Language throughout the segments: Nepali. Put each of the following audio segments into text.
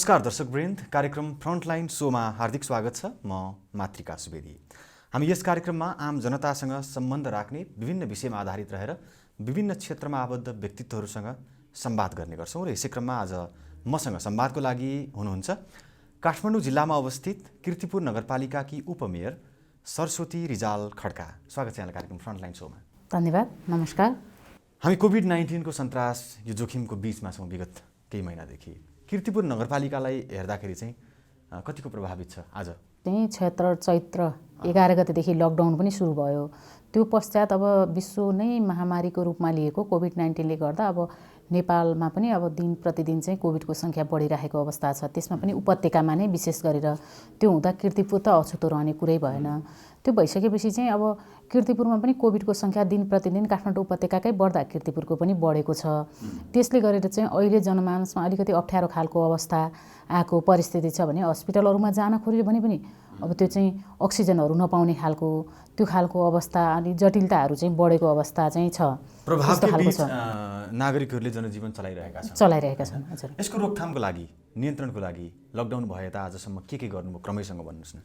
नमस्कार दर्शकवृन्द, कार्यक्रम फ्रन्टलाइन सोमा हार्दिक स्वागत छ। म मातृका सुवेदी। हामी यस कार्यक्रममा आम जनतासँग सम्बन्ध राख्ने विभिन्न विषयमा आधारित रहेर विभिन्न क्षेत्रमा आबद्ध व्यक्तित्वहरूसँग संवाद गर्ने गर्छौँ। र यसै क्रममा आज मसँग संवादको लागि हुनुहुन्छ काठमाडौँ जिल्लामा अवस्थित कीर्तिपुर नगरपालिकाकी उपमेयर सरस्वती रिजाल खड्का। स्वागत छ यहाँलाई कार्यक्रम फ्रन्टलाइन सोमा। धन्यवाद। नमस्कार। हामी कोभिड-19 को सन्तास यो जोखिमको बीचमा छौँ विगत केही महिनादेखि। कीर्तिपुर नगरपालिकालाई हेर्दाखेरि चाहिँ कतिको प्रभावित छ? आज चाहिँ चैत्र 11 गतेदेखि लकडाउन पनि सुरु भयो। त्यो पश्चात अब विश्व नै महामारीको रूपमा लिएको कोभिड-19ले गर्दा अब नेपालमा पनि अब दिन प्रतिदिन चाहिँ कोभिडको सङ्ख्या बढिरहेको अवस्था छ। त्यसमा पनि उपत्यकामा नै विशेष गरेर। त्यो हुँदा कीर्तिपुर त अछुतो रहने कुरै भएन। त्यो भइसकेपछि चाहिँ अब कीर्तिपुरमा पनि कोभिडको सङ्ख्या दिन प्रतिदिन काठमाडौँ उपत्यकाकै बढ्दा कीर्तिपुरको पनि बढेको छ। त्यसले गरेर चाहिँ अहिले जनमानसमा अलिकति अप्ठ्यारो खालको अवस्था आएको परिस्थिति छ भने हस्पिटलहरूमा जान खोज्यो भने पनि अब त्यो चाहिँ अक्सिजनहरू नपाउने खालको त्यो खालको अवस्था अनि जटिलताहरू चाहिँ बढेको अवस्था चाहिँ छ। नागरिकहरूले जनजीवन चलाइरहेका छन्। हजुर, यसको रोकथामको लागि, नियन्त्रणको लागि लकडाउन भए त आजसम्म के गर्नुभयो क्रमैसँग भन्नुहोस् न।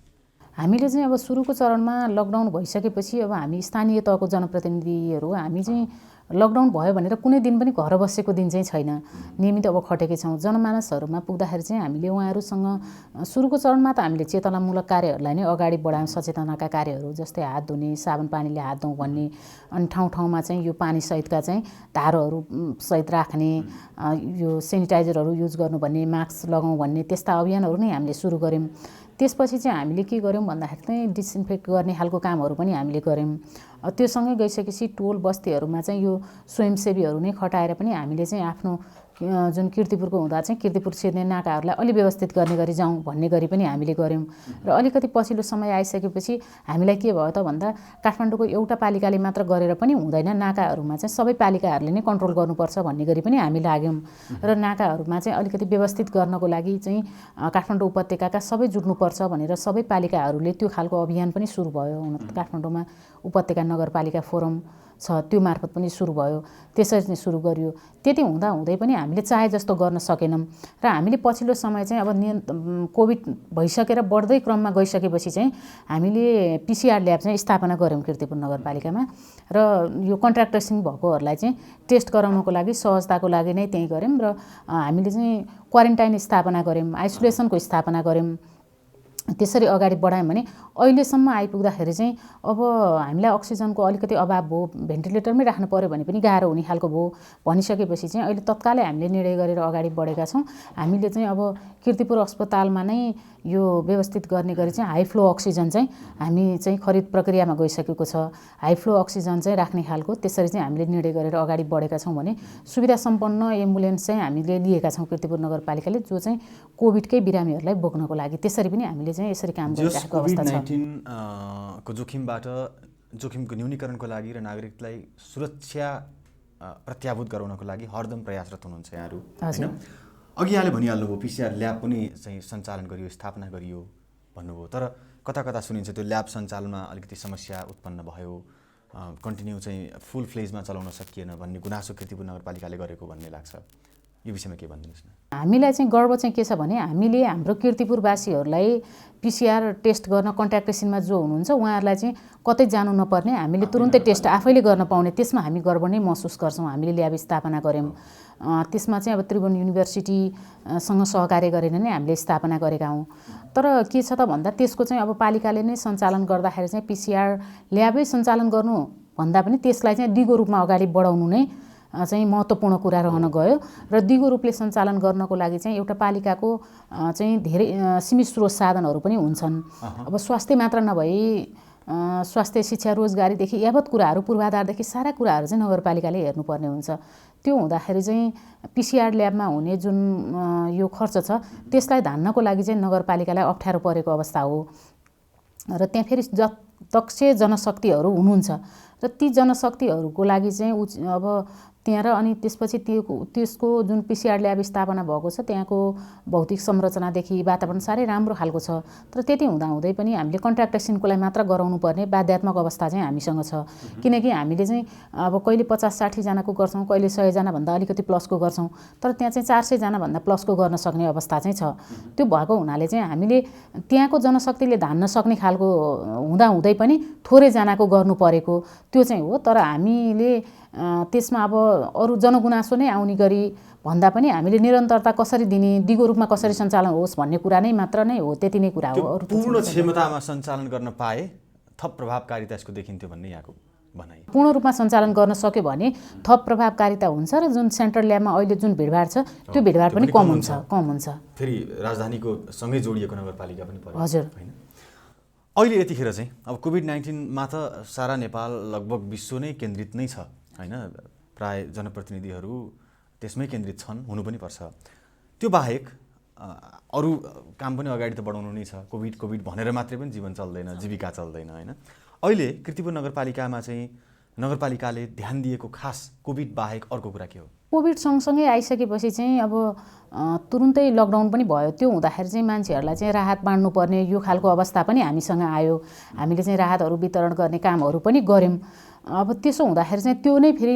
हामीले चाहिँ अब सुरुको चरणमा लकडाउन भइसकेपछि अब हामी स्थानीय तहको जनप्रतिनिधिहरू हामी चाहिँ लकडाउन भयो भनेर कुनै दिन पनि घर बसेको दिन चाहिँ छैन। नियमित अब खटेकै छौँ। जनमानसहरूमा पुग्दाखेरि चाहिँ हामीले उहाँहरूसँग सुरुको चरणमा त हामीले चेतनामूलक कार्यहरूलाई नै अगाडि बढायौँ। सचेतनाका कार्यहरू जस्तै हात धुने, साबुन पानीले हात धुउँ भन्ने, अनि ठाउँ ठाउँमा चाहिँ यो पानी सहितका चाहिँ धारोहरू सहित राख्ने, यो सेनिटाइजरहरू युज गर्नु भन्ने, मास्क लगाउँ भन्ने त्यस्ता अभियानहरू नै हामीले सुरु गऱ्यौँ। त्यसपछि चाहिँ हामीले के गर्यौँ भन्दाखेरि चाहिँ डिसइन्फेक्ट गर्ने खालको कामहरू पनि हामीले गऱ्यौँ। त्यो सँगै गइसकेपछि टोल बस्तीहरूमा चाहिँ यो स्वयंसेवीहरू नै खटाएर पनि हामीले चाहिँ आफ्नो जुन कीर्तिपुरको हुँदा चाहिँ कीर्तिपुर छिर्ने नाकाहरूलाई अलि व्यवस्थित गर्ने गरी जाउँ भन्ने गरी पनि हामीले गऱ्यौँ। र अलिकति पछिल्लो समय आइसकेपछि हामीलाई के भयो त भन्दा काठमाडौँको एउटा पालिकाले मात्र गरेर पनि हुँदैन, नाकाहरूमा चाहिँ सबै पालिकाहरूले नै कन्ट्रोल गर्नुपर्छ भन्ने गरी पनि हामी लाग्यौँ। र नाकाहरूमा चाहिँ अलिकति व्यवस्थित गर्नको लागि चाहिँ काठमाडौँ उपत्यकाका सबै जुट्नुपर्छ भनेर सबै पालिकाहरूले त्यो खालको अभियान पनि सुरु भयो। काठमाडौँमा उपत्यका नगरपालिका फोरम छ, त्यो मार्फत पनि सुरु भयो। त्यसरी नै सुरु गरियो। त्यति हुँदा हुँदै पनि हामीले चाहे जस्तो गर्न सकेनौँ। र हामीले पछिल्लो समय चाहिँ अब कोभिड भइसकेर बढ्दै क्रममा गइसकेपछि चाहिँ हामीले पिसिआर ल्याब चाहिँ स्थापना गऱ्यौँ कीर्तिपुर नगरपालिकामा। र यो कन्ट्र्याक्ट ट्रेसिङ भएकोहरूलाई चाहिँ टेस्ट गराउनको लागि सहजताको लागि नै त्यहीँ गऱ्यौँ। र हामीले चाहिँ क्वारेन्टाइन स्थापना गऱ्यौँ, आइसोलेसनको स्थापना गऱ्यौँ। त्यसरी अगाडि बढायौँ भने अहिलेसम्म आइपुग्दाखेरि चाहिँ अब हामीलाई अक्सिजनको अलिकति अभाव भयो, भेन्टिलेटरमै राख्नु पऱ्यो भने पनि गाह्रो हुने खालको भयो भनिसकेपछि चाहिँ अहिले तत्कालै हामीले निर्णय गरेर अगाडि बढेका छौँ। हामीले चाहिँ अब कीर्तिपुर अस्पतालमा नै यो व्यवस्थित गर्ने गरी चाहिँ हाई फ्लो अक्सिजन चाहिँ हामी चाहिँ खरिद प्रक्रियामा गइसकेको छ। हाई फ्लो अक्सिजन चाहिँ राख्ने खालको त्यसरी चाहिँ हामीले निर्णय गरेर अगाडि बढेका छौँ भने सुविधा सम्पन्न एम्बुलेन्स चाहिँ हामीले लिएका छौँ कीर्तिपुर नगरपालिकाले, जो चाहिँ कोभिडकै बिरामीहरूलाई बोक्नको लागि। त्यसरी पनि हामीले चाहिँ यसरी काम गरिरहेको अवस्था छ। कोभिड-19 को जोखिमको न्यूनीकरणको लागि र नागरिकलाई सुरक्षा प्रत्याभूत गराउनको लागि हरदम प्रयासरत हुनुहुन्छ यहाँहरू, हैन? अघि यहाँले भनिहाल्नुभयो पिसिआर ल्याब पनि चाहिँ सञ्चालन गरियो, स्थापना गरियो भन्नुभयो। तर कता कता सुनिन्छ त्यो ल्याब सञ्चालनमा अलिकति समस्या उत्पन्न भयो, कन्टिन्यू चाहिँ फुल फ्लेजमा चलाउन सकिएन भन्ने गुनासो कीर्तिपुर नगरपालिकाले गरेको भन्ने लाग्छ। यो विषयमा के भनिदिनुहोस् न। हामीलाई चाहिँ गर्व चाहिँ के छ भने हामीले हाम्रो कीर्तिपुरवासीहरूलाई पिसिआर टेस्ट गर्न कन्ट्याक्ट ट्रेसिङमा जो हुनुहुन्छ उहाँहरूलाई चाहिँ कतै जानु नपर्ने, हामीले तुरुन्तै टेस्ट आफैले गर्न पाउने, त्यसमा हामी गर्व नै महसुस गर्छौँ। हामीले ल्याब स्थापना गऱ्यौँ। त्यसमा चाहिँ अब त्रिभुवन युनिभर्सिटीसँग सहकार्य गरेर नै हामीले स्थापना गरेका हौँ। तर के छ त भन्दा त्यसको चाहिँ अब पालिकाले नै सञ्चालन गर्दाखेरि चाहिँ पिसिआर ल्याबै सञ्चालन गर्नु भन्दा पनि त्यसलाई चाहिँ दिगो रूपमा अगाडि बढाउनु नै चाहिँ महत्त्वपूर्ण कुरा रहन गयो। र दिगो रूपले सञ्चालन गर्नको लागि चाहिँ एउटा पालिकाको चाहिँ धेरै सीमित स्रोत साधनहरू पनि हुन्छन्। अब स्वास्थ्य मात्र नभई स्वास्थ्य, शिक्षा, रोजगारीदेखि यावत कुराहरू, पूर्वाधारदेखि सारा कुराहरू चाहिँ नगरपालिकाले हेर्नुपर्ने हुन्छ। त्यो हुँदाखेरि चाहिँ पिसिआर ल्याबमा हुने जुन यो खर्च छ त्यसलाई धान्नको लागि चाहिँ नगरपालिकालाई अप्ठ्यारो परेको अवस्था हो। र त्यहाँ फेरि दक्ष जनशक्तिहरू हुनुहुन्छ र ती जनशक्तिहरूको लागि चाहिँ अब त्यहाँ र अनि त्यसपछि त्यसको जुन पिसिआर ल्याब स्थापना भएको छ त्यहाँको भौतिक संरचनादेखि वातावरण साह्रै राम्रो खालको छ। तर त्यति हुँदाहुँदै पनि हामीले कन्ट्र्याक्टेसनको लागि मात्र गराउनु पर्ने बाध्यात्मक अवस्था चाहिँ हामीसँग छ। किनकि हामीले चाहिँ अब कहिले 50-60 जनाको गर्छौँ, कहिले 100 जनाभन्दा अलिकति प्लसको गर्छौँ, तर त्यहाँ चाहिँ 400 जनाभन्दा प्लसको गर्न सक्ने अवस्था चाहिँ छ। त्यो भएको हुनाले चाहिँ हामीले त्यहाँको जनशक्तिले धान्न सक्ने खालको हुँदाहुँदै पनि थोरै जनाको गर्नु परेको त्यो चाहिँ हो। तर हामीले त्यसमा अब अरू जनगुनासो नै आउने गरी भन्दा पनि हामीले निरन्तरता कसरी दिने, दिगो रूपमा कसरी सञ्चालन होस् भन्ने कुरा नै मात्र नै हो। त्यति नै कुरा हो। अरू पूर्ण क्षमतामा सञ्चालन गर्न पाए थप प्रभावकारिता यसको देखिन्थ्यो भन्ने यहाँको भनाइ। पूर्ण रूपमा सञ्चालन गर्न सक्यो भने थप प्रभावकारिता हुन्छ र जुन सेन्ट्रल ल्याबमा अहिले जुन भिडभाड छ त्यो भिडभाड पनि कम हुन्छ। फेरि राजधानीको सँगै जोडिएको नगरपालिका पनि पर्यो। हजुर हैन। अहिले यतिखेर चाहिँ अब कोभिड-19मा त सारा नेपाल लगभग विश्व नै केन्द्रित नै छ हैन। प्राय जनप्रतिनिधिहरू त्यसमै केन्द्रित छन्, हुनु पनि पर्छ। त्यो बाहेक अरू काम पनि अगाडि त बढाउनु नै छ। कोभिड भनेर मात्रै पनि जीवन चल्दैन, जीविका चल्दैन हैन। अहिले कीर्तिपुर नगरपालिकामा चाहिँ नगरपालिकाले ध्यान दिएको खास कोभिड बाहेक अर्को कुरा के हो? कोभिड सँगसँगै आइसकेपछि चाहिँ अब तुरुन्तै लकडाउन पनि भयो। त्यो हुँदाखेरि चाहिँ मान्छेहरूलाई चाहिँ राहत बाँड्नुपर्ने यो खालको अवस्था पनि हामीसँग आयो। हामीले चाहिँ राहतहरू वितरण गर्ने कामहरू पनि गऱ्यौँ। अब त्यसो हुँदाखेरि चाहिँ त्यो नै फेरि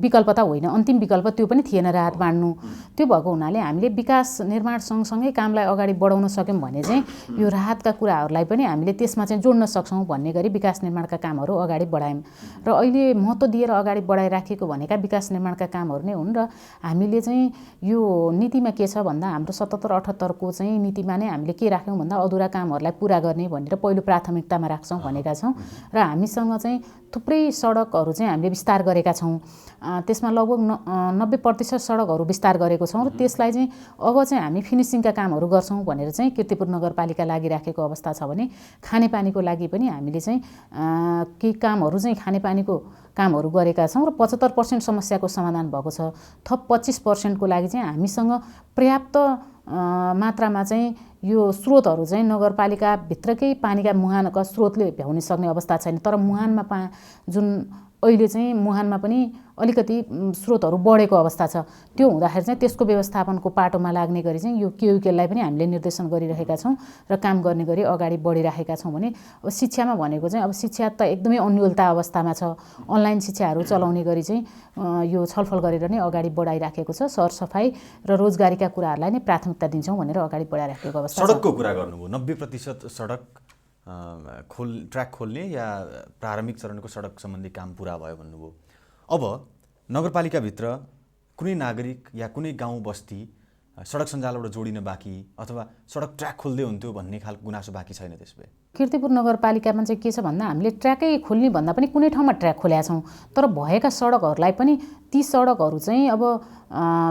विकल्प त होइन, अन्तिम विकल्प त्यो पनि थिएन राहत बाँड्नु। त्यो भएको हुनाले हामीले विकास निर्माण सँगसँगै कामलाई अगाडि बढाउन सक्यौँ भने चाहिँ यो राहतका कुराहरूलाई पनि हामीले त्यसमा चाहिँ जोड्न सक्छौँ भन्ने गरी विकास निर्माणका कामहरू अगाडि बढायौँ। र अहिले महत्त्व दिएर अगाडि बढाइराखेको भनेका विकास निर्माणका कामहरू नै हुन्। र हामीले चाहिँ यो नीतिमा के छ भन्दा हाम्रो 77-78 को चाहिँ नीतिमा नै हामीले के राख्यौँ भन्दा अधुरा कामहरूलाई पुरा गर्ने भनेर पहिलो प्राथमिकतामा राख्छौँ भनेका छौँ। र हामीसँग चाहिँ थुप्रै सडकहरू चाहिँ हामीले विस्तार गरेका छौँ। त्यसमा लगभग 90% सडकहरू विस्तार गरेको छौँ। र त्यसलाई चाहिँ अब चाहिँ हामी फिनिसिङका कामहरू गर्छौँ भनेर चाहिँ कीर्तिपुर नगरपालिका लागिराखेको अवस्था छ भने खानेपानीको लागि पनि हामीले चाहिँ केही कामहरू चाहिँ खानेपानीको कामहरू गरेका छौँ र 75% समस्याको समाधान भएको छ। थप 25% को लागि चाहिँ हामीसँग पर्याप्त मात्रामा चाहिँ यो स्रोतहरू चाहिँ नगरपालिकाभित्रकै पानीका मुहानका स्रोतले भ्याउन सक्ने अवस्था छैन। तर मुहानमा जुन अहिले चाहिँ मुहानमा पनि अलिकति स्रोतहरू बढेको अवस्था छ। त्यो हुँदाखेरि चाहिँ त्यसको व्यवस्थापनको पाटोमा लाग्ने गरी चाहिँ यो केयुकेलाई पनि हामीले निर्देशन गरिरहेका छौँ र काम गर्ने गरी अगाडि बढिरहेका छौँ। भने अब शिक्षामा भनेको चाहिँ अब शिक्षा त एकदमै अन्योलता अवस्थामा छ। अनलाइन शिक्षाहरू चलाउने गरी चाहिँ यो छलफल गरेर नै अगाडि बढाइराखेको छ। सरसफाइ र रोजगारीका कुराहरूलाई नै प्राथमिकता दिन्छौँ भनेर अगाडि बढाइराखेको अवस्था छ। सडकको कुरा गर्नुभयो, 90% सडक ट्र्याक खोल्ने या प्रारम्भिक चरणको सडक सम्बन्धी काम पुरा भयो भन्नुभयो। अब नगरपालिकाभित्र कुनै नागरिक या कुनै गाउँ बस्ती सडक सञ्जालबाट जोडिन बाँकी अथवा सडक ट्र्याक खोल्दै हुन्थ्यो भन्ने खालको गुनासो बाँकी छैन? त्यसभए कीर्तिपुर नगरपालिकामा चाहिँ के छ भन्दा हामीले ट्र्याकै खोल्ने भन्दा पनि कुनै ठाउँमा ट्र्याक खोलेका छौँ। तर भएका सडकहरूलाई पनि ती सडकहरू चाहिँ अब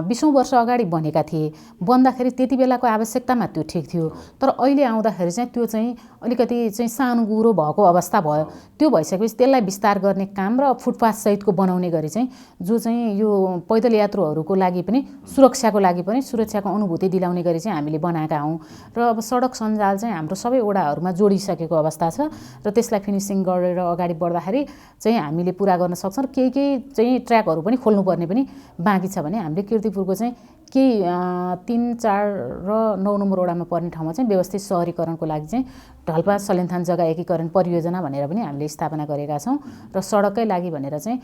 20औं वर्ष अगाडि बनेका थिए। बन्दाखेरि त्यति बेलाको आवश्यकतामा त्यो ठिक थियो। तर अहिले आउँदाखेरि चाहिँ त्यो चाहिँ अलिकति चाहिँ सानुगुरो भएको अवस्था भयो। त्यो भइसकेपछि त्यसलाई विस्तार गर्ने काम र फुटपाथ सहितको बनाउने गरी चाहिँ जो चाहिँ यो पैदल यात्रुहरूको लागि पनि सुरक्षाको लागि पनि सुरक्षाको अनुभूति दिलाउने गरी चाहिँ हामीले बनाएका हौँ। र अब सडक सञ्जाल चाहिँ हाम्रो सबै वडाहरूमा जोडिसकेको अवस्था छ र त्यसलाई फिनिसिङ गरेर अगाडि बढ्दाखेरि चाहिँ हामीले पुरा गर्न सक्छौँ। र केही चाहिँ ट्र्याकहरू पनि खोल्नुपर्ने पनि बाँकी छ भने हामीले कीर्तिपुरको चाहिँ केही 3, 4 र 9 नम्बर वडामा पर्ने ठाउँमा चाहिँ व्यवस्थित सहरीकरणको लागि चाहिँ ढल्पा सलेनथान जग्गा एकीकरण परियोजना भनेर पनि हामीले स्थापना गरेका छौँ। र सडककै लागि भनेर चाहिँ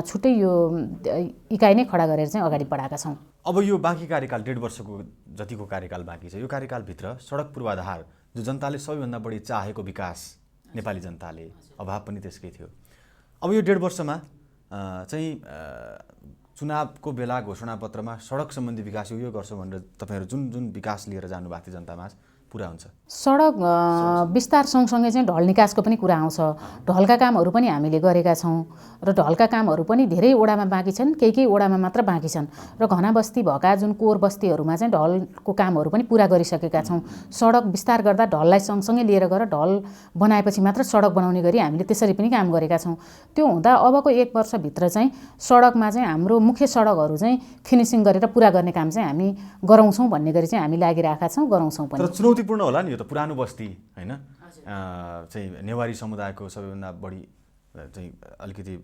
छुट्टै यो इकाइ नै खडा गरेर चाहिँ अगाडि बढाएका छौँ। अब यो बाँकी कार्यकाल 1.5 वर्षको जतिको कार्यकाल बाँकी छ, यो कार्यकालभित्र सडक पूर्वाधार जो जनताले सबैभन्दा बढी चाहेको विकास नेपाली जनताले अभाव पनि त्यसकै थियो। अब यो 1.5 वर्षमा चाहिँ चुनावको बेला घोषणापत्रमा सडक सम्बन्धी विकास यो गर्छ भनेर तपाईहरु जुन जुन विकास लिएर जानुभएको थियो जनतामा पुरा हुन्छ? सडक विस्तार सँगसँगै चाहिँ ढल निकासको पनि कुरा आउँछ। ढलका कामहरू पनि हामीले गरेका छौँ र ढलका कामहरू पनि धेरै वडामा बाँकी छन्, केही वडामा मात्र बाँकी छन्। र घना बस्ती भएका जुन कोर बस्तीहरूमा चाहिँ ढलको कामहरू पनि पुरा गरिसकेका छौँ। सडक विस्तार गर्दा ढललाई सँगसँगै लिएर गएर ढल बनाएपछि मात्र सडक बनाउने गरी हामीले त्यसरी पनि काम गरेका छौँ। त्यो हुँदा अबको 1 वर्षभित्र चाहिँ सडकमा चाहिँ हाम्रो मुख्य सडकहरू चाहिँ फिनिसिङ गरेर पुरा गर्ने काम चाहिँ हामी गराउँछौँ भन्ने गरी चाहिँ हामी लागिरहेका छौँ, गराउँछौँ पनि। तर चुनौतीपूर्ण होला नि यो त, पुरानो बस्ती हैन, चाहिँ नेवारी समुदायको सबैभन्दा बढी चाहिँ अलिकति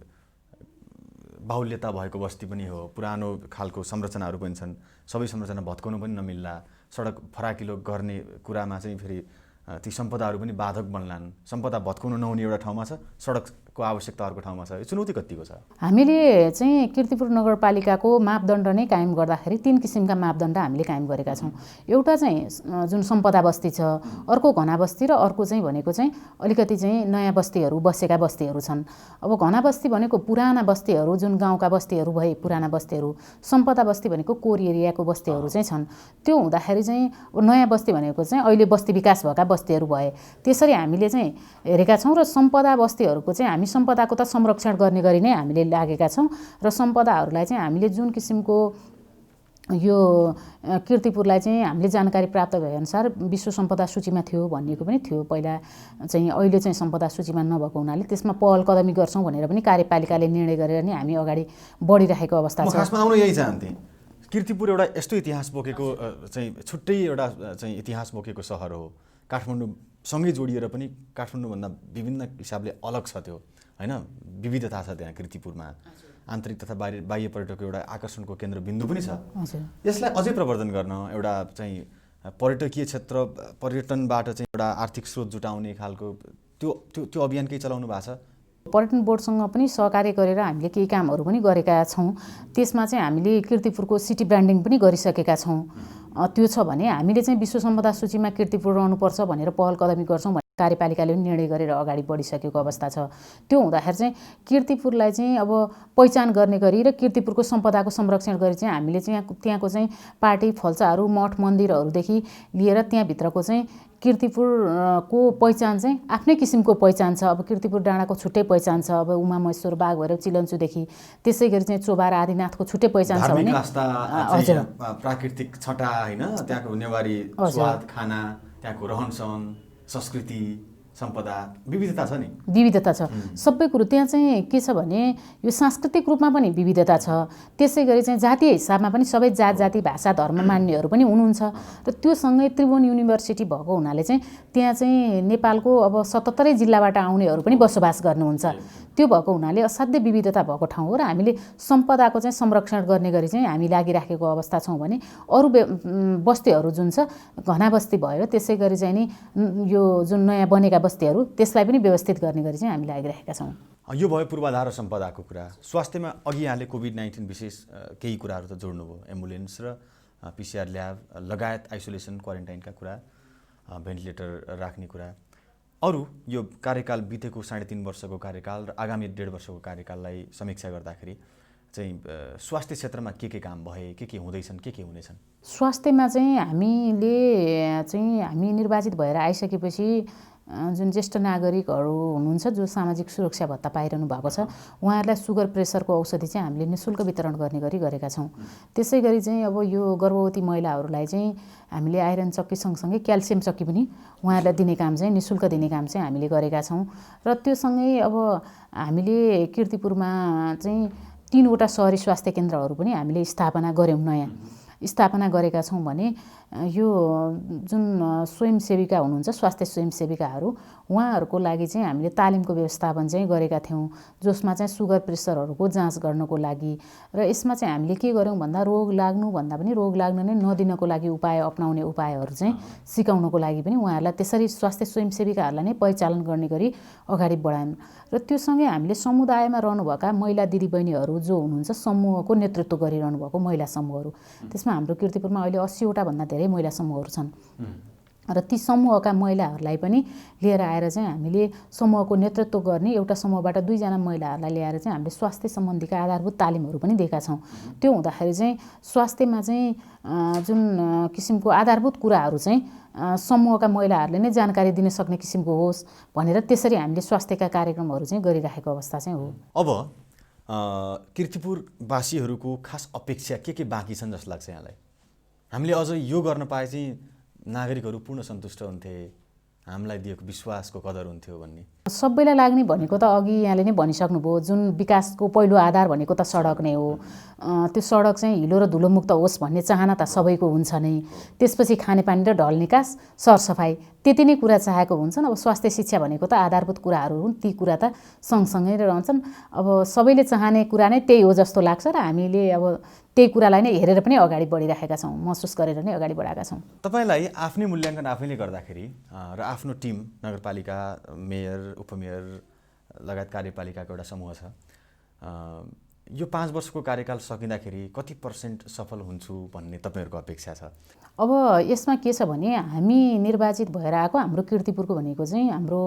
बाहुल्यता भएको बस्ती पनि हो, पुरानो खालको संरचनाहरू पनि छन्, सबै संरचना भत्काउनु पनि नमिल्ला, सडक फराकिलो गर्ने कुरामा चाहिँ फेरि ती सम्पदाहरू पनि बाधक बन्लान्। सम्पदा भत्काउनु नहुने एउटा ठाउँमा छ, सडकको आवश्यकता अर्को ठाउँमा छ। यो चुनौती कतिको छ? हामीले चाहिँ कीर्तिपुर नगरपालिकाको मापदण्ड नै कायम गर्दाखेरि 3 किसिमका मापदण्ड हामीले कायम गरेका छौँ। एउटा चाहिँ जुन सम्पदा बस्ती छ, अर्को घना बस्ती, र अर्को चाहिँ भनेको चाहिँ अलिकति चाहिँ नयाँ बस्तीहरू बसेका बस्तीहरू छन्। अब घना बस्ती भनेको पुराना बस्तीहरू, जुन गाउँका बस्तीहरू भए पुराना बस्तीहरू, सम्पदा बस्ती भनेको कोर एरियाको बस्तीहरू चाहिँ छन्। त्यो हुँदाखेरि चाहिँ नयाँ बस्ती भनेको चाहिँ अहिले बस्ती विकास भएका बस्तीहरू भए। त्यसरी हामीले चाहिँ हेरेका छौँ, र सम्पदा बस्तीहरूको चाहिँ हामी सम्पदाको त संरक्षण गर्ने गरी नै हामीले लागेका छौँ, र सम्पदाहरूलाई चाहिँ हामीले जुन किसिमको यो कीर्तिपुरलाई चाहिँ हामीले जानकारी प्राप्त भएअनुसार विश्व सम्पदा सूचीमा थियो भन्नेको पनि थियो पहिला चाहिँ। अहिले चाहिँ सम्पदा सूचीमा नभएको हुनाले त्यसमा पहल कदमी गर्छौँ भनेर पनि कार्यपालिकाले निर्णय गरेर नै हामी अगाडि बढिरहेको अवस्था छ। खासमा आउनु यही चाहन्थेँ, कीर्तिपुर एउटा यस्तो इतिहास बोकेको चाहिँ छुट्टै एउटा चाहिँ इतिहास बोकेको सहर हो। काठमाडौँसँगै जोडिएर पनि काठमाडौँभन्दा विभिन्न हिसाबले अलग छ त्यो, होइन? विविधता छ त्यहाँ कीर्तिपुरमा। आन्तरिक तथा बाह्य पर्यटकको एउटा आकर्षणको केन्द्रबिन्दु पनि छ। यसलाई अझै प्रवर्धन गर्न एउटा चाहिँ पर्यटकीय क्षेत्र, पर्यटनबाट चाहिँ एउटा आर्थिक स्रोत जुटाउने खालको त्यो अभियान केही चलाउनु भएको छ? पर्यटन बोर्डसँग पनि सहकार्य गरेर हामीले केही कामहरू पनि गरेका छौँ। त्यसमा चाहिँ हामीले कीर्तिपुरको सिटी ब्रान्डिङ पनि गरिसकेका छौँ। त्यो छ भने हामीले चाहिँ विश्व सम्पदा सूचीमा कीर्तिपुर रहनुपर्छ भनेर पहल कदमी गर्छौँ भने कार्यपालिकाले पनि निर्णय गरेर अगाडि बढिसकेको अवस्था छ। त्यो हुँदाखेरि चाहिँ कीर्तिपुरलाई चाहिँ अब पहिचान गर्ने गरी र कीर्तिपुरको सम्पदाको संरक्षण गरी चाहिँ हामीले चाहिँ त्यहाँको चाहिँ पार्टी फल्चाहरू, मठ मन्दिरहरूदेखि लिएर त्यहाँभित्रको चाहिँ कीर्तिपुरको पहिचान चाहिँ आफ्नै किसिमको पहिचान छ। अब कीर्तिपुर डाँडाको छुट्टै पहिचान छ। अब उमा महेश्वर बाग भएर चिलन्चुदेखि, त्यसै गरी चाहिँ चोबार आदिनाथको छुट्टै पहिचान छ भने हजुर प्राकृतिक छटा, होइन? त्यहाँको नेवारी स्वाद, खाना, त्यहाँको रहनसहन, संस्कृति, सम्पदा, विविधता छ नि, विविधता छ सबै कुरो। त्यहाँ चाहिँ के छ भने यो सांस्कृतिक रूपमा पनि विविधता छ, त्यसै गरी चाहिँ जातीय हिसाबमा पनि सबै जात जाति भाषा धर्म मान्नेहरू पनि हुनुहुन्छ। र त्यो सँगै त्रिभुवन युनिभर्सिटी भएको हुनाले चाहिँ त्यहाँ चाहिँ नेपालको अब 77 जिल्लाबाट आउनेहरू पनि बसोबास गर्नुहुन्छ। त्यो भएको हुनाले असाध्यै विविधता भएको ठाउँ हो, र हामीले सम्पदाको चाहिँ संरक्षण गर्ने गरी चाहिँ हामी लागिराखेको अवस्था छौँ भने अरू बस्तीहरू जुन छ घना बस्ती भयो, त्यसै गरी चाहिँ नि यो जुन नयाँ बनेका बस्तीहरू त्यसलाई पनि व्यवस्थित गर्ने गरी चाहिँ हामी लागिरहेका छौँ। यो भयो पूर्वाधार र सम्पदाको कुरा। स्वास्थ्यमा अघि यहाँले कोभिड-19 विशेष केही कुराहरू त जोड्नुभयो, एम्बुलेन्स र PCR ल्याब लगायत आइसोलेसन क्वारेन्टाइनका कुरा, भेन्टिलेटर राख्ने कुरा। अरू यो कार्यकाल बितेको 3.5 वर्षको कार्यकाल र आगामी 1.5 वर्षको कार्यकाललाई समीक्षा गर्दाखेरि चाहिँ स्वास्थ्य क्षेत्रमा के काम भए, के हुँदैछन्, के हुनेछन्? स्वास्थ्यमा चाहिँ हामी निर्वाचित भएर आइसकेपछि जुन ज्येष्ठ नागरिकहरू हुनुहुन्छ जो सामाजिक सुरक्षा भत्ता पाइरहनु भएको छ, उहाँहरूलाई सुगर प्रेसरको औषधि चाहिँ हामीले निःशुल्क वितरण गर्ने गरी गरेका छौँ। त्यसै गरी चाहिँ अब यो गर्भवती महिलाहरूलाई चाहिँ हामीले आइरन चक्की सँगसँगै क्याल्सियम चक्की पनि उहाँहरूलाई दिने काम चाहिँ निःशुल्क दिने काम चाहिँ हामीले गरेका छौँ। र त्यो सँगै अब हामीले कीर्तिपुरमा चाहिँ 3वटा सहरी स्वास्थ्य केन्द्रहरू पनि हामीले स्थापना गऱ्यौँ, नयाँ स्थापना गरेका छौँ भने यो जुन स्वयंसेविका हुनुहुन्छ, स्वास्थ्य स्वयंसेविकाहरू, उहाँहरूको लागि चाहिँ हामीले तालिमको व्यवस्थापन चाहिँ गरेका थियौँ, जसमा चाहिँ सुगर प्रेसरहरूको जाँच गर्नको लागि। र यसमा चाहिँ हामीले के गर्यौँ भन्दा रोग लाग्नुभन्दा पनि रोग लाग्न नै नदिनको लागि उपाय अपनाउने उपायहरू चाहिँ सिकाउनको लागि पनि उहाँहरूलाई त्यसरी स्वास्थ्य स्वयंसेविकाहरूलाई नै परिचालन गर्ने गरी अगाडि बढायौँ। र त्यो सँगै हामीले समुदायमा रहनुभएका महिला दिदीबहिनीहरू जो हुनुहुन्छ, समूहको नेतृत्व गरिरहनु भएको महिला समूहहरू, त्यसमा हाम्रो कीर्तिपुरमा अहिले 80वटा भन्दा धेरै महिला समूहहरू छन्। र ती समूहका महिलाहरूलाई पनि लिएर आएर चाहिँ हामीले समूहको नेतृत्व गर्ने एउटा समूहबाट 2 जना महिलाहरूलाई ल्याएर चाहिँ हामीले स्वास्थ्य सम्बन्धीका आधारभूत तालिमहरू पनि दिएका छौँ। त्यो हुँदाखेरि चाहिँ स्वास्थ्यमा चाहिँ जुन किसिमको आधारभूत कुराहरू चाहिँ समूहका महिलाहरूले नै जानकारी दिन सक्ने किसिमको होस् भनेर त्यसरी हामीले स्वास्थ्यका कार्यक्रमहरू चाहिँ गरिराखेको अवस्था चाहिँ हो। अब कीर्तिपुरवासीहरूको खास अपेक्षा के बाँकी छन् जस्तो लाग्छ यहाँलाई? हामीले अझ यो गर्न पाए चाहिँ नागरिकहरू पूर्ण सन्तुष्ट हुन्थे, हामीलाई दिएको विश्वासको कदर हुन्थ्यो भन्ने? सबैलाई लाग्ने भनेको त अघि यहाँले नै भनिसक्नुभयो, जुन विकासको पहिलो आधार भनेको त सडक नै हो। त्यो सडक चाहिँ हिलो र धुलोमुक्त होस् भन्ने चाहना त सबैको हुन्छ नै। त्यसपछि खानेपानी र ढल निकास, सरसफाइ, त्यति नै कुरा चाहेको हुन्छन्। अब स्वास्थ्य शिक्षा भनेको त आधारभूत कुराहरू हुन्, ती कुरा त सँगसँगै रहन्छन्। अब सबैले चाहने कुरा नै त्यही हो जस्तो लाग्छ र हामीले अब त्यही कुरालाई नै हेरेर पनि अगाडि बढिरहेका छौँ, महसुस गरेर नै अगाडि बढाएका छौँ। तपाईँलाई आफ्नै मूल्याङ्कन आफैले गर्दाखेरि र आफ्नो टिम, नगरपालिका, मेयर, उपमेयर लगायत कार्यपालिकाको एउटा समूह छ, यो 5 वर्षको कार्यकाल सकिँदाखेरि कति % सफल हुन्छु भन्ने तपाईँहरूको अपेक्षा छ? अब यसमा के छ भने हामी निर्वाचित भएर आएको हाम्रो कीर्तिपुरको भनेको चाहिँ हाम्रो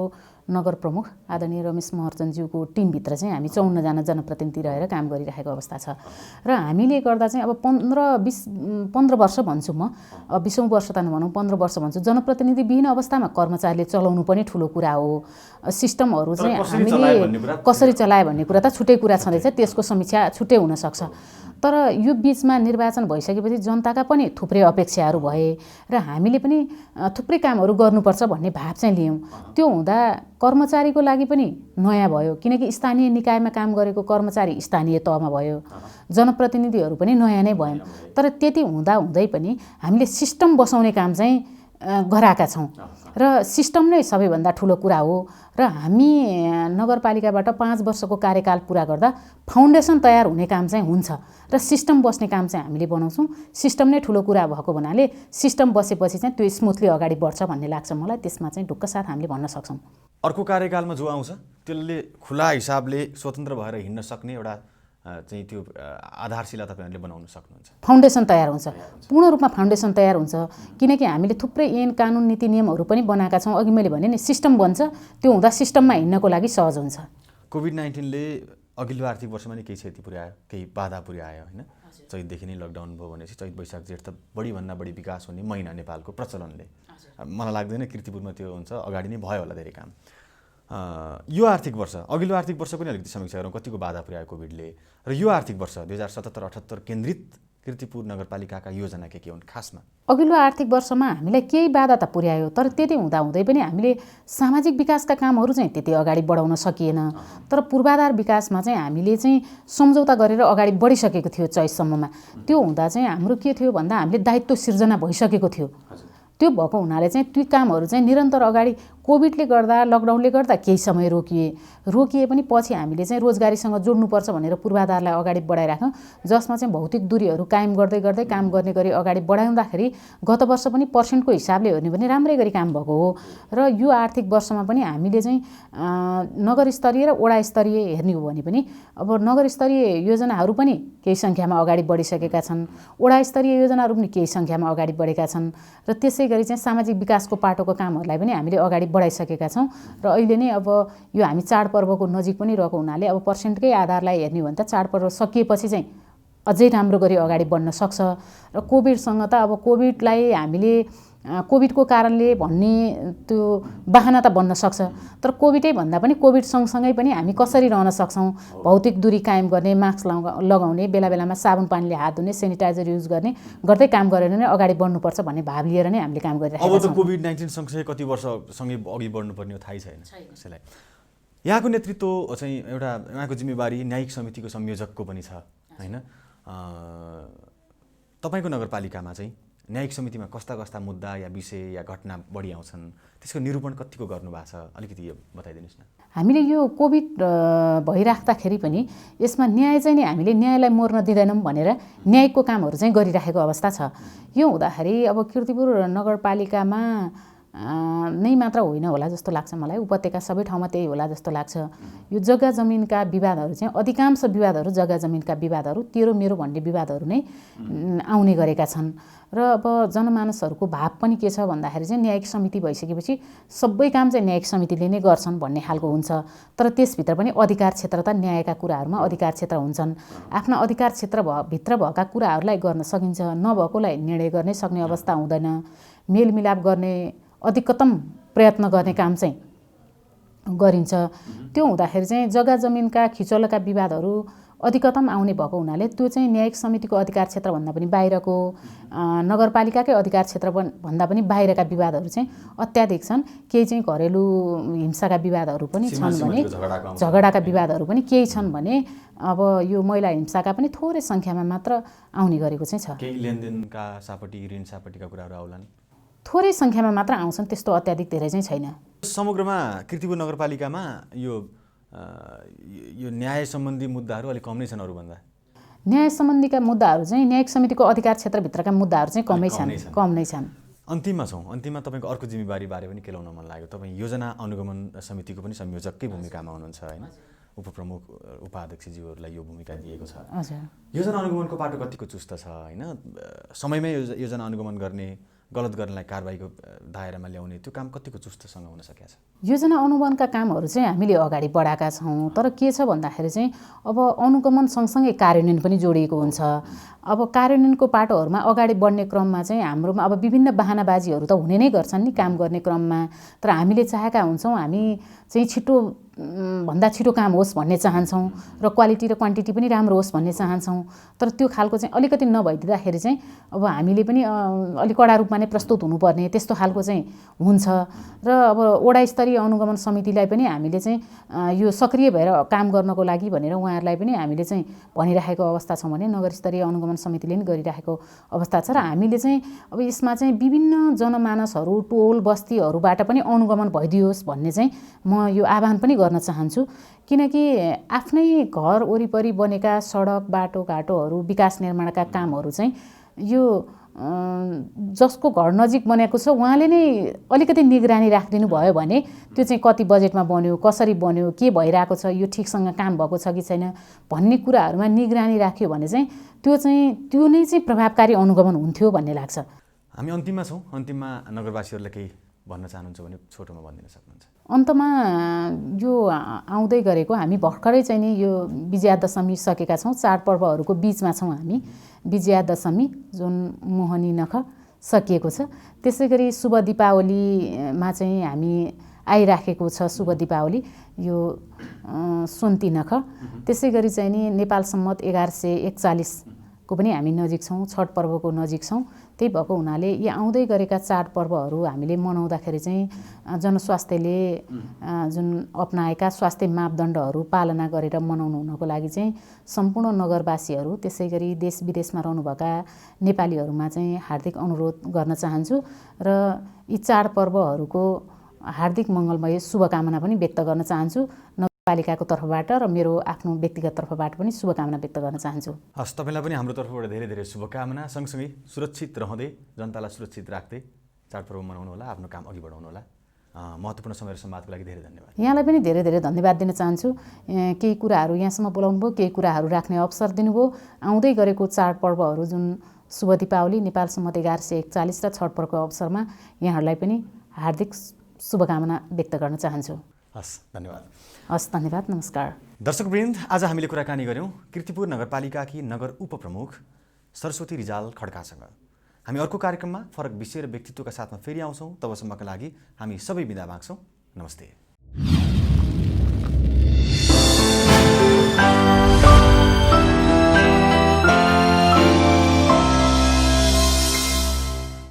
नगर प्रमुख आदरणीय रमेश महर्जनज्यूको टिमभित्र चाहिँ हामी 54 जना जनप्रतिनिधि रहेर काम गरिरहेको अवस्था छ। र हामीले गर्दा चाहिँ अब 15 वर्ष भन्छु म, 20औं वर्ष त नभनौँ, 15 वर्ष भन्छु। जनप्रतिनिधि विहीन अवस्थामा कर्मचारीले चलाउनु पनि ठुलो कुरा हो। सिस्टमहरू चाहिँ हामीले कसरी चलायो भन्ने कुरा त छुट्टै कुरा छँदैछ, त्यसको समीक्षा छुट्टै हुनसक्छ। तर यो बिचमा निर्वाचन भइसकेपछि जनताका पनि थुप्रै अपेक्षाहरू भए र हामीले पनि थुप्रै कामहरू गर्नुपर्छ भन्ने भाव चाहिँ लियौँ। त्यो हुँदा कर्मचारीको लागि पनि नयाँ भयो, किनकि स्थानीय निकायमा काम गरेको कर्मचारी स्थानीय तहमा भयो, जनप्रतिनिधिहरू पनि नयाँ नै भयौँ। तर त्यति हुँदै पनि हामीले सिस्टम बसाउने काम चाहिँ गराएका छौँ र सिस्टम नै सबैभन्दा ठुलो कुरा हो। र हामी नगरपालिकाबाट 5 वर्षको कार्यकाल पुरा गर्दा फाउन्डेसन तयार हुने काम चाहिँ हुन्छ र सिस्टम बस्ने काम चाहिँ हामीले बनाउँछौँ। सिस्टम नै ठुलो कुरा भएको हुनाले सिस्टम बसेपछि चाहिँ त्यो स्मुथली अगाडि बढ्छ भन्ने लाग्छ मलाई। त्यसमा चाहिँ ढुक्क साथ हामीले भन्न सक्छौँ। अर्को कार्यकालमा जो आउँछ त्यसले खुला हिसाबले स्वतन्त्र भएर हिँड्न सक्ने एउटा चाहिँ त्यो आधारशिला तपाईँहरूले बनाउन सक्नुहुन्छ। फाउन्डेसन तयार हुन्छ, पूर्ण रूपमा फाउन्डेसन तयार हुन्छ, किनकि हामीले थुप्रै ऐन कानुन नीति नियमहरू पनि बनाएका छौँ। अघि मैले भने नि सिस्टम बन्छ, त्यो हुँदा सिस्टममा हिँड्नको लागि सहज हुन्छ। कोभिड-19ले अघिल्लो आर्थिक वर्षमा नै केही क्षति पुर्यायो, केही बाधा पुर्यायो होइन। चैतदेखि नै लकडाउन भयो भनेपछि चैत वैशाख जेठ त बढीभन्दा बढी विकास हुने महिना नेपालको प्रचलनले। मलाई लाग्दैन कीर्तिपुरमा त्यो हुन्छ, अगाडि नै भयो होला धेरै काम। यो आर्थिक वर्ष, अघिल्लो आर्थिक वर्षको नि अलिकति समीक्षा गरौँ, कतिको बाधा पुर्यायो कोभिडले, र यो आर्थिक वर्ष 2077-78 केन्द्रित कीर्तिपुर नगरपालिकाका योजना के हुन् खासमा? अघिल्लो आर्थिक वर्षमा हामीलाई केही बाधा त पुर्यायो, तर त्यति हुँदाहुँदै पनि हामीले सामाजिक विकासका कामहरू चाहिँ त्यति अगाडि बढाउन सकिएन। तर पूर्वाधार विकासमा चाहिँ हामीले चाहिँ सम्झौता गरेर अगाडि बढिसकेको थियो 24सम्ममा। त्यो हुँदा चाहिँ हाम्रो के थियो भन्दा हामीले दायित्व सिर्जना भइसकेको थियो। त्यो भएको हुनाले चाहिँ ती कामहरू चाहिँ निरन्तर अगाडि कोभिडले गर्दा, लकडाउनले गर्दा केही समय रोकिए पनि पछि हामीले चाहिँ रोजगारीसँग जोड्नुपर्छ भनेर पूर्वाधारलाई अगाडि बढाइराख्यौँ, जसमा चाहिँ भौतिक दूरीहरू कायम गर्दै गर्दै काम गर्ने गरी अगाडि बढाउँदाखेरि गत वर्ष पनि पर्सेन्टको हिसाबले हेर्ने भने राम्रै गरी काम भएको हो। र यो आर्थिक वर्षमा पनि हामीले चाहिँ नगर स्तरीय र वडा स्तरीय हेर्ने हो भने पनि अब नगर स्तरीय योजनाहरू पनि केही सङ्ख्यामा अगाडि बढिसकेका छन्, वडा स्तरीय योजनाहरू पनि केही सङ्ख्यामा अगाडि बढेका छन् र त्यसै गरी चाहिँ सामाजिक विकासको पाटोको कामहरूलाई पनि हामीले अगाडि बढाइसकेका छौँ। र अहिले नै अब यो हामी चाडपर्वको नजिक पनि रहेको हुनाले अब पर्सेन्टकै आधारलाई हेर्ने हो भने त चाडपर्व सकिएपछि चाहिँ अझै राम्रो गरी अगाडि बढ्न सक्छ। र कोभिडसँग त अब कोभिडलाई हामीले कोभिडको कारणले भन्ने त्यो बहाना त बन्न सक्छ, तर कोभिडै भन्दा पनि कोभिड सँगसँगै पनि हामी कसरी रहन सक्छौँ, भौतिक दूरी कायम गर्ने, मास्क लगाउने, बेला बेलामा साबुन पानीले हात धुने, सेनिटाइजर युज गर्ने गर्दै काम गरेर नै अगाडि बढ्नुपर्छ भन्ने भाव लिएर नै हामीले काम गरिरहेका छौँ। अब त कोभिड-19 सँगसँगै कति वर्षसँगै अघि बढ्नुपर्ने थाहै छैन कसैलाई। यहाँको नेतृत्व चाहिँ एउटा यहाँको जिम्मेवारी न्यायिक समितिको संयोजकको पनि छ होइन। तपाईँको नगरपालिकामा चाहिँ न्यायिक समितिमा कस्ता मुद्दा या विषय या घटना बढी आउँछन्, त्यसको निरूपण कतिको गर्नुभएको छ, अलिकति यो बताइदिनुहोस् न। हामीले यो कोभिड भइराख्दाखेरि पनि यसमा न्याय चाहिँ नि हामीले न्यायलाई मर्न दिँदैनौँ भनेर न्यायिकको कामहरू चाहिँ गरिराखेको अवस्था छ। यो हुँदाखेरि अब कीर्तिपुर नगरपालिकामा नै मात्र होइन होला जस्तो लाग्छ मलाई, उपत्यका सबै ठाउँमा त्यही होला जस्तो लाग्छ। यो जग्गा जमिनका विवादहरू चाहिँ अधिकांश विवादहरू जग्गा जमिनका विवादहरू तेरो मेरो भन्ने विवादहरू नै आउने गरेका छन्। र अब जनमानसहरूको भाव पनि के छ भन्दाखेरि चाहिँ न्यायिक समिति भइसकेपछि सबै काम चाहिँ न्यायिक समितिले नै गर्छन् भन्ने खालको हुन्छ। तर त्यसभित्र पनि अधिकार क्षेत्र त न्यायका कुराहरूमा अधिकार क्षेत्र हुन्छन्। आफ्ना अधिकार क्षेत्रभित्र भएका कुराहरूलाई गर्न सकिन्छ, नभएकोलाई निर्णय गर्नै सक्ने अवस्था हुँदैन। मेलमिलाप गर्ने अधिकतम प्रयत्न गर्ने काम चाहिँ गरिन्छ। त्यो हुँदाखेरि चाहिँ जग्गा जमिनका खिचोलका विवादहरू अधिकतम आउने भएको हुनाले त्यो चाहिँ न्यायिक समितिको अधिकार क्षेत्रभन्दा पनि बाहिरको नगरपालिकाकै अधिकार क्षेत्रभन्दा पनि बाहिरका विवादहरू चाहिँ अत्याधिक छन्। केही चाहिँ घरेलु हिंसाका विवादहरू पनि छन् भने, झगडाका विवादहरू पनि केही छन् भने अब यो महिला हिंसाका पनि थोरै सङ्ख्यामा मात्र आउने गरेको चाहिँ छ। केही लेनदेनका सापट्टि ऋण सापट्टिका कुराहरू आउलान्, थोरै सङ्ख्यामा मात्र आउँछन्, त्यस्तो अत्याधिक धेरै चाहिँ छैन। समग्रमा कीर्तिपुर नगरपालिकामा यो न्याय सम्बन्धी मुद्दाहरू अलिक कम नै छन् अरूभन्दा। न्याय सम्बन्धीका मुद्दाहरू चाहिँ न्यायिक समितिको अधिकार क्षेत्रभित्रका मुद्दाहरू चाहिँ कम नै छन्। अन्तिममा छौँ। अन्तिममा तपाईँको अर्को जिम्मेवारीबारे पनि केलाउन मन लाग्यो। तपाईँ योजना अनुगमन समितिको पनि संयोजककै भूमिकामा हुनुहुन्छ होइन? उपप्रमुख उपाध्यक्षज्यूहरूलाई यो भूमिका दिएको छ। योजना अनुगमनको पाटो कतिको चुस्त छ होइन? समयमै योजना अनुगमन गर्ने, गलत गर्नलाई कारबाहीको दायरामा ल्याउने त्यो काम कतिको चुस्तसँग हुन सकेको छ? योजना अनुगमनका कामहरू चाहिँ हामीले अगाडि बढाएका छौँ। तर के छ भन्दाखेरि चाहिँ अब अनुगमन सँगसँगै कार्यान्वयन पनि जोडिएको हुन्छ। अब कार्यान्वयनको पाटोहरूमा अगाडि बढ्ने क्रममा चाहिँ हाम्रोमा अब विभिन्न बहानाबाजीहरू त हुने नै गर्छन् नि काम गर्ने क्रममा। तर हामीले चाहेका हुन्छौँ हामी चाहिँ भन्दा छिटो काम होस् भन्ने चाहन्छौँ र क्वालिटी र क्वान्टिटी पनि राम्रो होस् भन्ने चाहन्छौँ। तर त्यो खालको चाहिँ अलिकति नभइदिँदाखेरि चाहिँ अब हामीले पनि अलिक कडा रूपमा नै प्रस्तुत हुनुपर्ने त्यस्तो खालको चाहिँ हुन्छ। र अब वडा स्तरीय अनुगमन समितिलाई पनि हामीले चाहिँ यो सक्रिय भएर काम गर्नको लागि भनेर उहाँहरूलाई पनि हामीले चाहिँ भनिराखेको अवस्था छौँ भने नगर स्तरीय अनुगमन समितिले पनि गरिराखेको अवस्था छ। र हामीले चाहिँ अब यसमा चाहिँ विभिन्न जनमानसहरू टोल बस्तीहरूबाट पनि अनुगमन भइदियोस् भन्ने चाहिँ म यो आह्वान पनि गर्न चाहन्छु। किनकि आफ्नै घर वरिपरि बनेका सडक बाटोघाटोहरू विकास निर्माणका कामहरू चाहिँ यो जसको घर नजिक बनेको छ उहाँले नै अलिकति निगरानी राखिदिनु भयो भने त्यो चाहिँ कति बजेटमा बन्यो, कसरी बन्यो, के भइरहेको छ, यो ठिकसँग काम भएको छ कि छैन भन्ने कुराहरूमा निगरानी राख्यो भने चाहिँ त्यो नै चाहिँ प्रभावकारी अनुगमन हुन्थ्यो भन्ने लाग्छ। हामी अन्तिममा छौँ। अन्तिममा नगरवासीहरूलाई केही भन्न चाहनुहुन्छ भने छोटोमा भनिदिन सक्नुहुन्छ? अन्तमा यो आउँदै गरेको हामी भर्खरै चाहिँ नि यो विजयादशमी सकेका छौँ। चाडपर्वहरूको बिचमा छौँ हामी। विजयादशमी जुन मोहनी नख सकिएको छ। त्यसै गरी शुभ दीपावलीमा चाहिँ हामी आइराखेको छ। शुभ दीपावली यो सोन्ती नख। त्यसै गरी चाहिँ नि नेपाल सम्मत 1141 को पनि हामी नजिक छौँ। छठ पर्वको नजिक छौँ। त्यही भएको हुनाले यी आउँदै गरेका चाडपर्वहरू हामीले मनाउँदाखेरि चाहिँ जनस्वास्थ्यले जुन अपनाएका स्वास्थ्य मापदण्डहरू पालना गरेर मनाउनु हुनको लागि चाहिँ सम्पूर्ण नगरवासीहरू त्यसै गरी देश विदेशमा रहनुभएका नेपालीहरूमा चाहिँ हार्दिक अनुरोध गर्न चाहन्छु र यी चाडपर्वहरूको हार्दिक मङ्गलमय शुभकामना पनि व्यक्त गर्न चाहन्छु। नगरपालिकाको तर्फबाट र मेरो आफ्नो व्यक्तिगत तर्फबाट पनि शुभकामना व्यक्त गर्न चाहन्छु। हस्, तपाईँलाई पनि हाम्रो तर्फबाट धेरै धेरै शुभकामना। सँगसँगै सुरक्षित रहँदै जनतालाई सुरक्षित राख्दै चाडपर्व मनाउनु होला, आफ्नो काम अघि बढाउनु होला। महत्त्वपूर्ण समय र संवादको लागि धेरै धन्यवाद। यहाँलाई पनि धेरै धेरै धन्यवाद दिन चाहन्छु। केही कुराहरू यहाँसम्म बोलाउनु भयो, केही कुराहरू राख्ने अवसर दिनुभयो। आउँदै गरेको चाडपर्वहरू जुन शुभ दीपावली, नेपाल सम्मत 1141 र छठ पर्वको अवसरमा यहाँहरूलाई पनि हार्दिक शुभकामना व्यक्त गर्न चाहन्छु। हस्, धन्यवाद। हस्, धन्यवाद। नमस्कार। दर्शकवृन्द, आज हामीले कुराकानी गऱ्यौँ कीर्तिपुर नगरपालिकाकी नगर उपप्रमुख सरस्वती रिजाल खड्कासँग। हामी अर्को कार्यक्रममा फरक विषय र व्यक्तित्वका साथमा फेरि आउँछौँ। तबसम्मका लागि हामी सबै बिदा माग्छौँ। नमस्ते।